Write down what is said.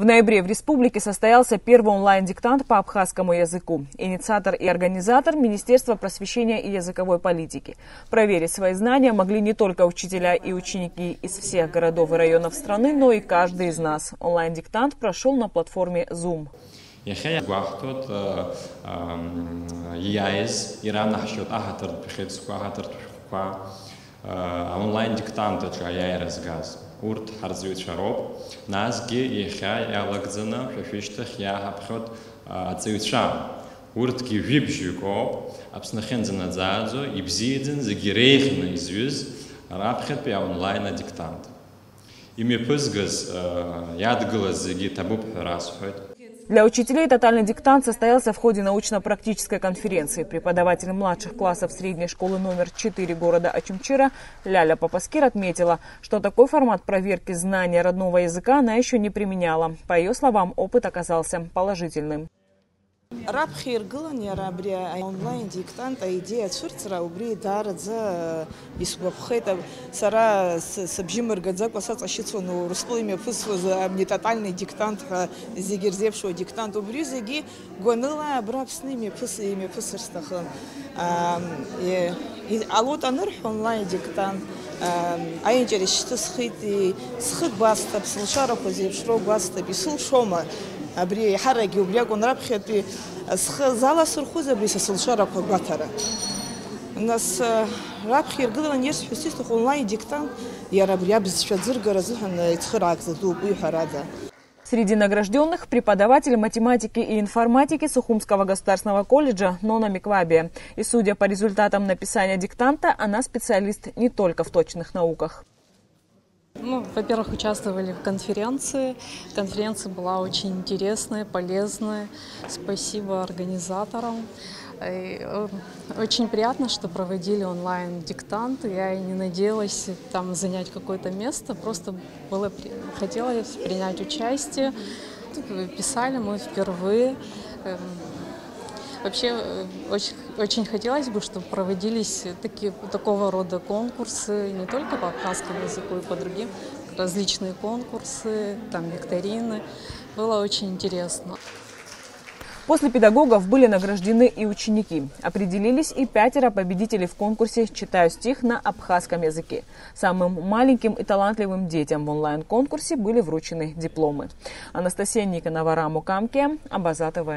В ноябре в республике состоялся первый онлайн-диктант по абхазскому языку. Инициатор и организатор – Министерство просвещения и языковой политики. Проверить свои знания могли не только учителя и ученики из всех городов и районов страны, но и каждый из нас. Онлайн-диктант прошел на платформе Zoom. Онлайн-диктант урт харзуичароп назги ехя ялагзана фиштах яхабхот ацуича уртки вибжуко абснахензана заазо ибзиден загирехна извюз рабхет пя онлайн диктант ими пызгаз ядглаз заги табуп расхот. Для учителей тотальный диктант состоялся в ходе научно-практической конференции. Преподаватель младших классов средней школы номер 4 города Очумчира Ляля Папаскир отметила, что такой формат проверки знания родного языка она еще не применяла. По ее словам, опыт оказался положительным. Рабхир Галани Рабрия онлайн диктант идея цурцра убри дарадза исбабхета сара сабжимер гадзак васац ашицону руслыми фысваза не тотальный диктант зигерзевшего диктант убри зиги гоныла брабсными фысыми фысырстахын алот аныр онлайн диктант айнтерес схити схит бастап слушара позевшро бастап исул шома абри хараги убрягон рабхети зала сурхуза бриса слушара когатара нас рабхир гылан ерс хусисту онлайн диктант я рабря без шадзырга разхан ицхрак заду буйхарада. Среди награжденных преподаватель математики и информатики Сухумского государственного колледжа Нона Миквабия. И судя по результатам написания диктанта, она специалист не только в точных науках. Во-первых, участвовали в конференции. Конференция была очень интересная, полезная. Спасибо организаторам. И очень приятно, что проводили онлайн-диктант. Я и не надеялась там занять какое-то место, просто хотелось принять участие. Писали мы впервые. Вообще очень хотелось бы, чтобы проводились такого рода конкурсы не только по абхазскому языку, и по другим, различные конкурсы, там викторины. Было очень интересно. После педагогов были награждены и ученики. Определились и 5 победителей в конкурсе «Читаю стих на абхазском языке». Самым маленьким и талантливым детям в онлайн-конкурсе были вручены дипломы. Анастасия Никонова, Раму Камке, Абаза ТВ.